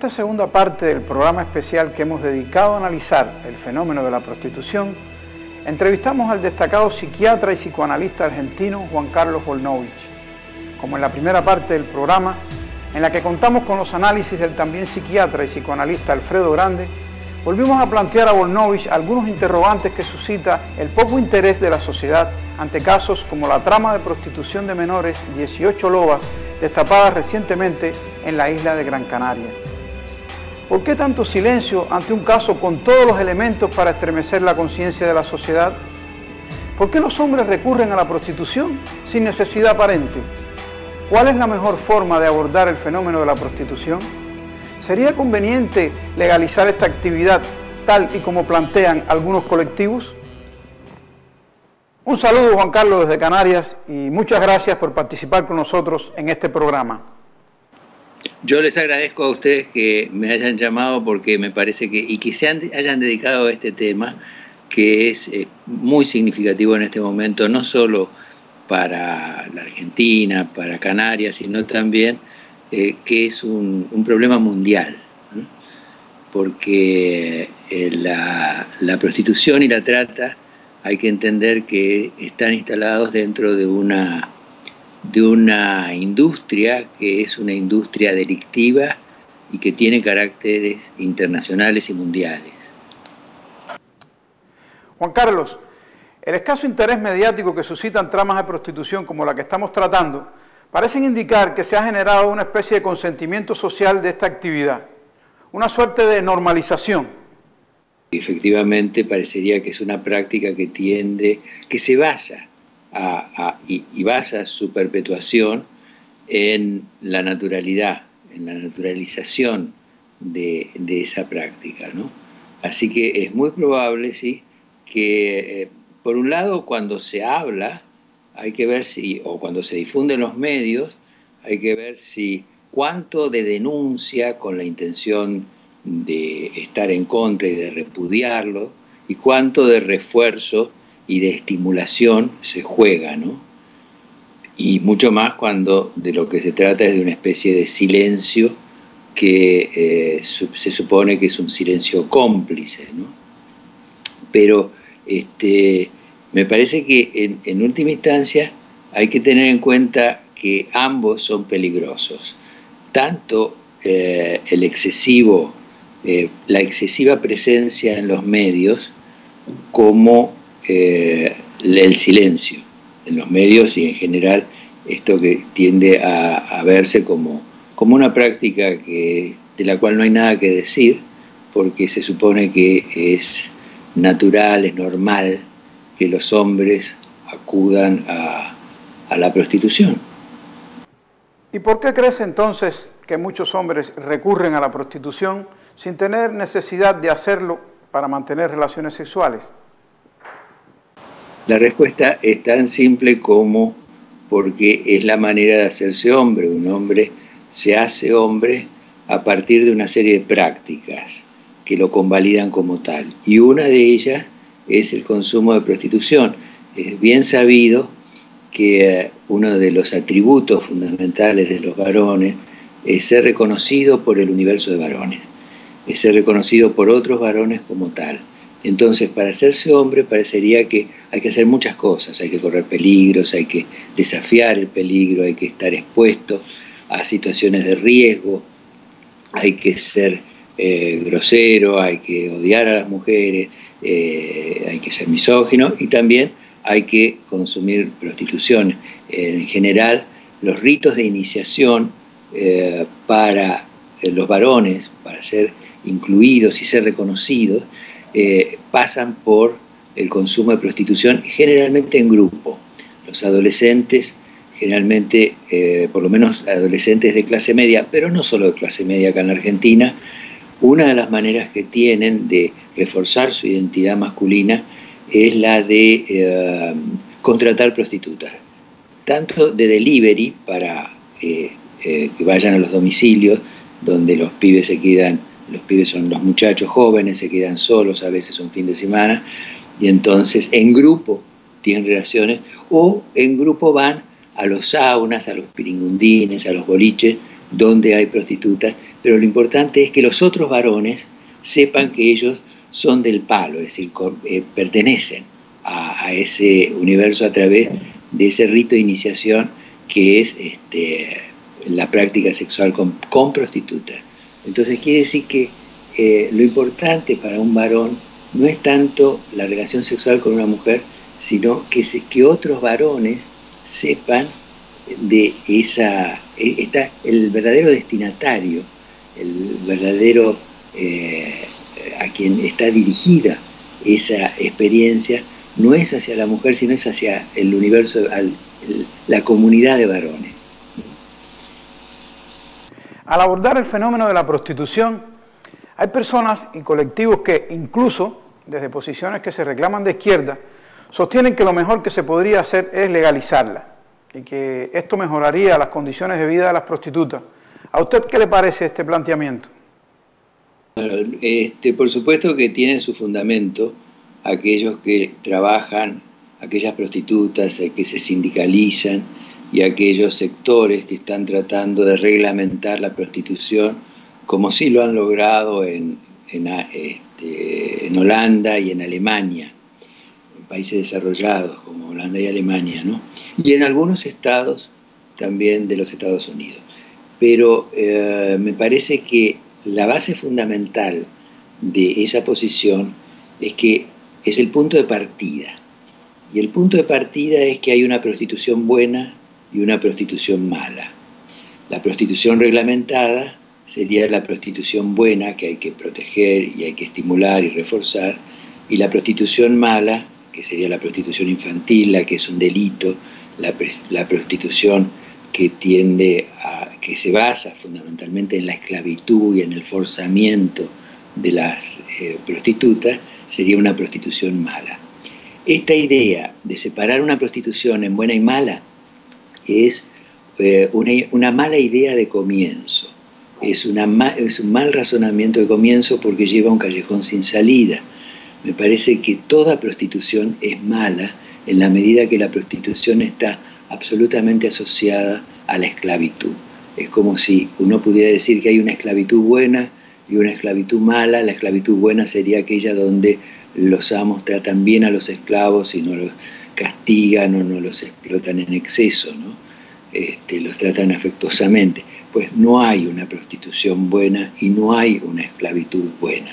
esta segunda parte del programa especial que hemos dedicado a analizar el fenómeno de la prostitución, entrevistamos al destacado psiquiatra y psicoanalista argentino Juan Carlos Volnovich. Como en la primera parte del programa, en la que contamos con los análisis del también psiquiatra y psicoanalista Alfredo Grande, volvimos a plantear a Volnovich algunos interrogantes que suscita el poco interés de la sociedad ante casos como la trama de prostitución de menores 18 lobas destapadas recientemente en la isla de Gran Canaria. ¿Por qué tanto silencio ante un caso con todos los elementos para estremecer la conciencia de la sociedad? ¿Por qué los hombres recurren a la prostitución sin necesidad aparente? ¿Cuál es la mejor forma de abordar el fenómeno de la prostitución? ¿Sería conveniente legalizar esta actividad tal y como plantean algunos colectivos? Un saludo, Juan Carlos, desde Canarias, y muchas gracias por participar con nosotros en este programa. Yo les agradezco a ustedes que me hayan llamado porque me parece que se hayan dedicado a este tema que es muy significativo en este momento, no solo para la Argentina, para Canarias, sino también que es un problema mundial, ¿no? Porque la prostitución y la trata hay que entender que están instalados dentro de una industria que es una industria delictiva y que tiene caracteres internacionales y mundiales. Juan Carlos, el escaso interés mediático que suscitan tramas de prostitución como la que estamos tratando parecen indicar que se ha generado una especie de consentimiento social de esta actividad, una suerte de normalización. Efectivamente, parecería que es una práctica que se basa y basa su perpetuación en la naturalidad, en la naturalización de esa práctica, ¿no? Así que es muy probable, sí, que por un lado cuando se habla, hay que ver o cuando se difunden los medios, hay que ver cuánto de denuncia con la intención de estar en contra y de repudiarlo, y cuánto de refuerzo y de estimulación se juega, ¿no? Y mucho más cuando de lo que se trata es de una especie de silencio que se supone que es un silencio cómplice, ¿no? Pero me parece que en última instancia hay que tener en cuenta que ambos son peligrosos. Tanto la excesiva presencia en los medios como el silencio en los medios y en general esto que tiende a verse como una práctica de la cual no hay nada que decir porque se supone que es natural, es normal que los hombres acudan a la prostitución. ¿Y por qué crees entonces que muchos hombres recurren a la prostitución sin tener necesidad de hacerlo para mantener relaciones sexuales? La respuesta es tan simple como porque es la manera de hacerse hombre. Un hombre se hace hombre a partir de una serie de prácticas que lo convalidan como tal. Y una de ellas es el consumo de prostitución. Es bien sabido que uno de los atributos fundamentales de los varones es ser reconocido por el universo de varones, es ser reconocido por otros varones como tal. Entonces, para hacerse hombre parecería que hay que hacer muchas cosas, hay que correr peligros, hay que desafiar el peligro, hay que estar expuesto a situaciones de riesgo, hay que ser grosero, hay que odiar a las mujeres, hay que ser misógino y también hay que consumir prostitución. En general, los ritos de iniciación para los varones, para ser incluidos y ser reconocidos, pasan por el consumo de prostitución, generalmente en grupo. Los adolescentes, generalmente, por lo menos adolescentes de clase media, pero no solo de clase media acá en la Argentina, una de las maneras que tienen de reforzar su identidad masculina es la de contratar prostitutas, tanto de delivery para que vayan a los domicilios donde los pibes se quedan. Los pibes son los muchachos jóvenes, se quedan solos a veces un fin de semana y entonces en grupo tienen relaciones o en grupo van a los saunas, a los piringundines, a los boliches donde hay prostitutas pero lo importante es que los otros varones sepan que ellos son del palo, es decir, pertenecen a ese universo a través de ese rito de iniciación que es la práctica sexual con prostitutas. Entonces quiere decir que lo importante para un varón no es tanto la relación sexual con una mujer, sino que otros varones sepan de esa, el verdadero destinatario, el verdadero a quien está dirigida esa experiencia, no es hacia la mujer, sino es hacia el universo, la comunidad de varones. Al abordar el fenómeno de la prostitución, hay personas y colectivos que incluso desde posiciones que se reclaman de izquierda sostienen que lo mejor que se podría hacer es legalizarla y que esto mejoraría las condiciones de vida de las prostitutas. ¿A usted qué le parece este planteamiento? Por supuesto que tienen su fundamento aquellos que trabajan, aquellas prostitutas que se sindicalizan y aquellos sectores que están tratando de reglamentar la prostitución, como sí lo han logrado en Holanda y en Alemania, en países desarrollados como Holanda y Alemania, ¿no? Y en algunos estados también de los Estados Unidos. Pero me parece que la base fundamental de esa posición es que es el punto de partida. Y el punto de partida es que hay una prostitución buena y una prostitución mala. La prostitución reglamentada sería la prostitución buena, que hay que proteger y hay que estimular y reforzar, y la prostitución mala, que sería la prostitución infantil, la que es un delito, la prostitución que que se basa fundamentalmente en la esclavitud y en el forzamiento de las prostitutas, sería una prostitución mala. Esta idea de separar una prostitución en buena y mala es una mala idea de comienzo. Es un mal razonamiento de comienzo porque lleva a un callejón sin salida. Me parece que toda prostitución es mala en la medida que la prostitución está absolutamente asociada a la esclavitud. Es como si uno pudiera decir que hay una esclavitud buena y una esclavitud mala. La esclavitud buena sería aquella donde los amos tratan bien a los esclavos y no los castigan o no los explotan en exceso, ¿no? Los tratan afectuosamente. Pues no hay una prostitución buena y no hay una esclavitud buena.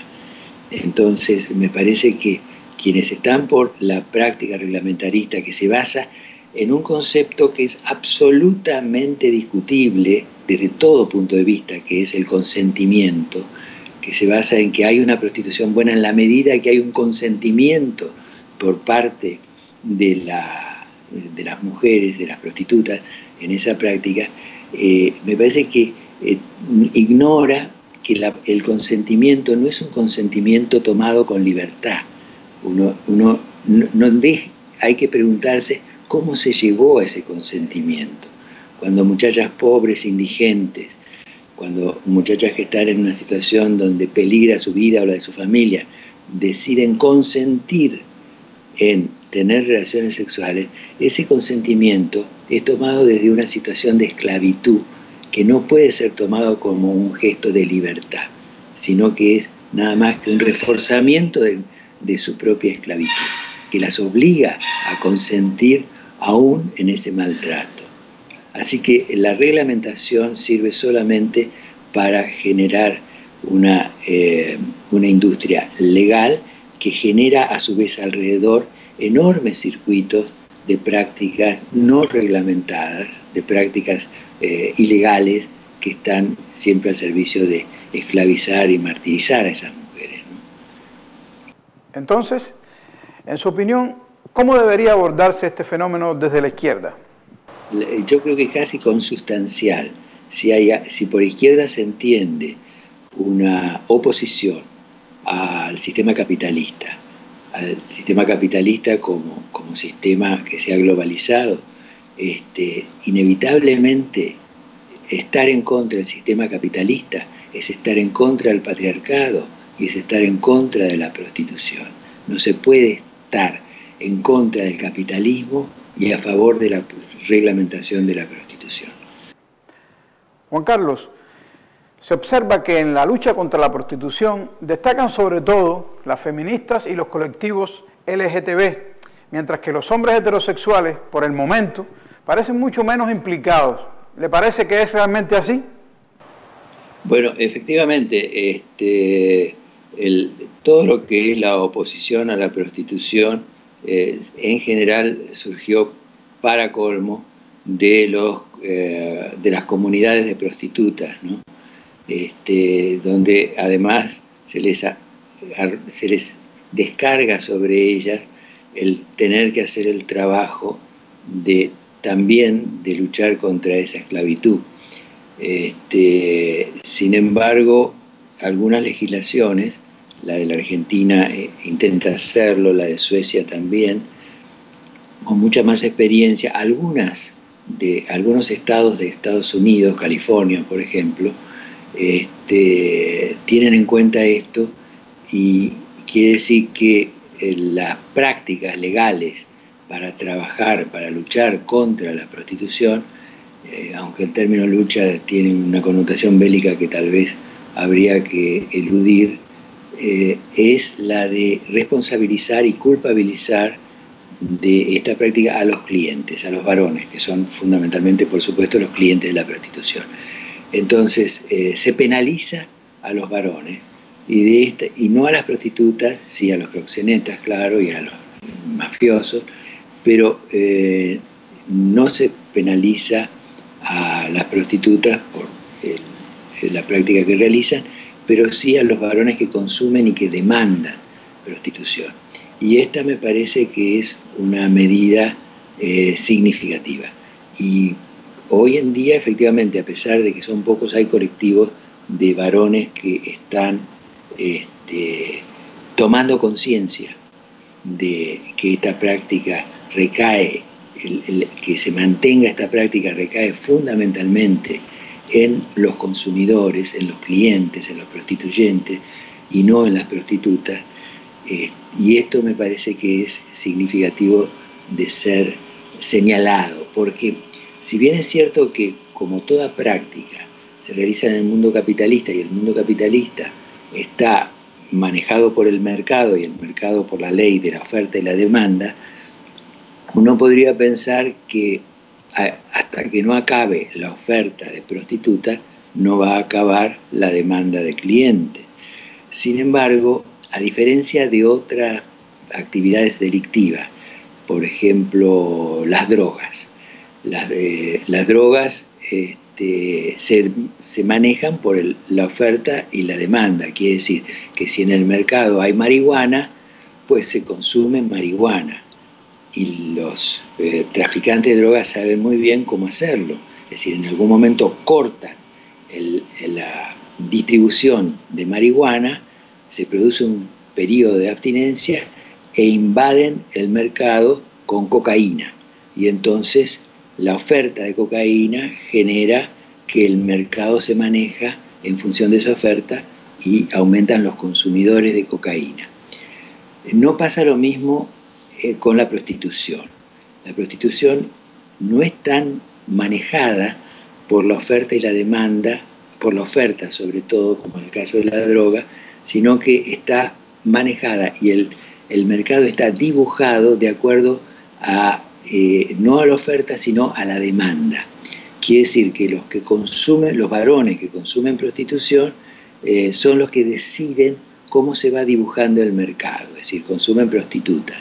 Entonces me parece que quienes están por la práctica reglamentarista que se basa en un concepto que es absolutamente discutible desde todo punto de vista, que es el consentimiento, que se basa en que hay una prostitución buena en la medida que hay un consentimiento por parte de las mujeres, de las prostitutas, en esa práctica, me parece que ignora que el consentimiento no es un consentimiento tomado con libertad. Hay que preguntarse cómo se llegó a ese consentimiento. Cuando muchachas pobres, indigentes, cuando muchachas que están en una situación donde peligra su vida o la de su familia, deciden consentir en tener relaciones sexuales, ese consentimiento es tomado desde una situación de esclavitud que no puede ser tomado como un gesto de libertad, sino que es nada más que un reforzamiento de su propia esclavitud, que las obliga a consentir aún en ese maltrato. Así que la reglamentación sirve solamente para generar una industria legal que genera a su vez alrededor enormes circuitos de prácticas no reglamentadas, de prácticas ilegales que están siempre al servicio de esclavizar y martirizar a esas mujeres, ¿no? Entonces, en su opinión, ¿cómo debería abordarse este fenómeno desde la izquierda? Yo creo que es casi consustancial. Si por izquierda se entiende una oposición al sistema capitalista como sistema que se ha globalizado, inevitablemente estar en contra del sistema capitalista es estar en contra del patriarcado y es estar en contra de la prostitución. No se puede estar en contra del capitalismo y a favor de la reglamentación de la prostitución. Juan Carlos, Se observa que en la lucha contra la prostitución destacan sobre todo las feministas y los colectivos LGTB, mientras que los hombres heterosexuales, por el momento, parecen mucho menos implicados. ¿Le parece que es realmente así? Bueno, efectivamente, todo lo que es la oposición a la prostitución en general surgió para colmo de las comunidades de prostitutas, ¿no? Donde además se les descarga sobre ellas el tener que hacer el trabajo también de luchar contra esa esclavitud. Sin embargo, algunas legislaciones, la de la Argentina intenta hacerlo, la de Suecia también, con mucha más experiencia, algunos estados de Estados Unidos, California, por ejemplo, tienen en cuenta esto, y quiere decir que las prácticas legales para trabajar, para luchar contra la prostitución, aunque el término lucha tiene una connotación bélica que tal vez habría que eludir, es la de responsabilizar y culpabilizar de esta práctica a los clientes, a los varones, que son fundamentalmente, por supuesto, los clientes de la prostitución. Entonces, se penaliza a los varones y no a las prostitutas, sí a los proxenetas, claro, y a los mafiosos, pero no se penaliza a las prostitutas por la práctica que realizan, pero sí a los varones que consumen y que demandan prostitución. Y esta me parece que es una medida significativa. Y hoy en día, efectivamente, a pesar de que son pocos, hay colectivos de varones que están tomando conciencia de que esta práctica recae, que se mantenga esta práctica recae fundamentalmente en los consumidores, en los clientes, en los prostituyentes y no en las prostitutas. Y esto me parece que es significativo de ser señalado, porque si bien es cierto que, como toda práctica, se realiza en el mundo capitalista y el mundo capitalista está manejado por el mercado y el mercado por la ley de la oferta y la demanda, uno podría pensar que hasta que no acabe la oferta de prostitutas no va a acabar la demanda de clientes. Sin embargo, a diferencia de otras actividades delictivas, por ejemplo, las drogas. Las drogas se manejan por la oferta y la demanda. Quiere decir que si en el mercado hay marihuana, pues se consume marihuana. Y los traficantes de drogas saben muy bien cómo hacerlo. Es decir, en algún momento cortan la distribución de marihuana, se produce un periodo de abstinencia e invaden el mercado con cocaína. Y entonces la oferta de cocaína genera que el mercado se maneja en función de esa oferta y aumentan los consumidores de cocaína. No pasa lo mismo con la prostitución. La prostitución no es tan manejada por la oferta y la demanda, por la oferta sobre todo, como en el caso de la droga, sino que está manejada y el mercado está dibujado de acuerdo a, no a la oferta, sino a la demanda. Quiere decir que los varones que consumen prostitución son los que deciden cómo se va dibujando el mercado, es decir, consumen prostitutas.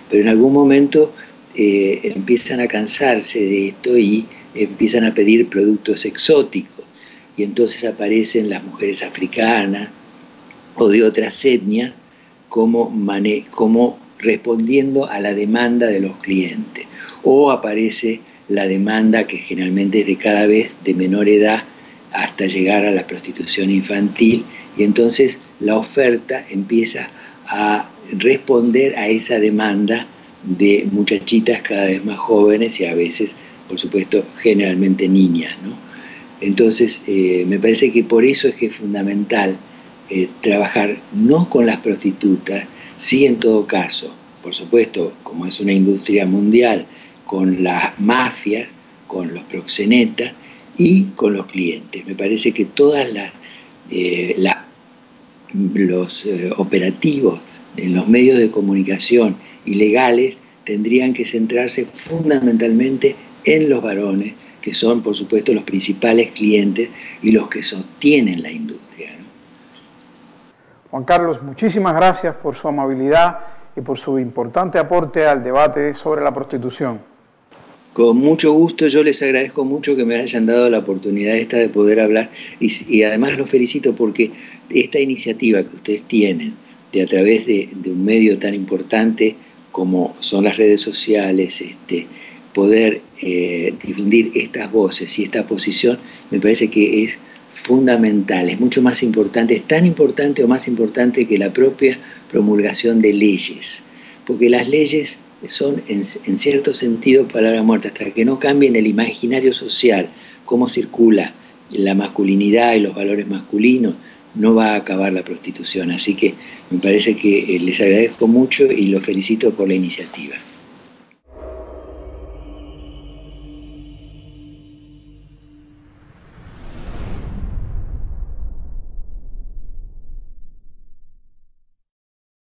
Pero en algún momento empiezan a cansarse de esto y empiezan a pedir productos exóticos. Y entonces aparecen las mujeres africanas o de otras etnias como respondiendo a la demanda de los clientes. O aparece la demanda que generalmente es de cada vez de menor edad hasta llegar a la prostitución infantil, y entonces la oferta empieza a responder a esa demanda de muchachitas cada vez más jóvenes y a veces, por supuesto, generalmente niñas, ¿no? Entonces, me parece que por eso es que es fundamental trabajar no con las prostitutas, sí en todo caso, por supuesto, como es una industria mundial, con las mafias, con los proxenetas y con los clientes. Me parece que todas los operativos en los medios de comunicación y legales tendrían que centrarse fundamentalmente en los varones, que son, por supuesto, los principales clientes y los que sostienen la industria, ¿no? Juan Carlos, muchísimas gracias por su amabilidad y por su importante aporte al debate sobre la prostitución. Con mucho gusto, yo les agradezco mucho que me hayan dado la oportunidad esta de poder hablar y además los felicito porque esta iniciativa que ustedes tienen de a través de un medio tan importante como son las redes sociales, poder difundir estas voces y esta posición, me parece que es fundamental, es mucho más importante, es tan importante o más importante que la propia promulgación de leyes, porque las leyes son en cierto sentido palabra muerta, hasta que no cambien el imaginario social, cómo circula la masculinidad y los valores masculinos, no va a acabar la prostitución. Así que me parece que les agradezco mucho y los felicito por la iniciativa.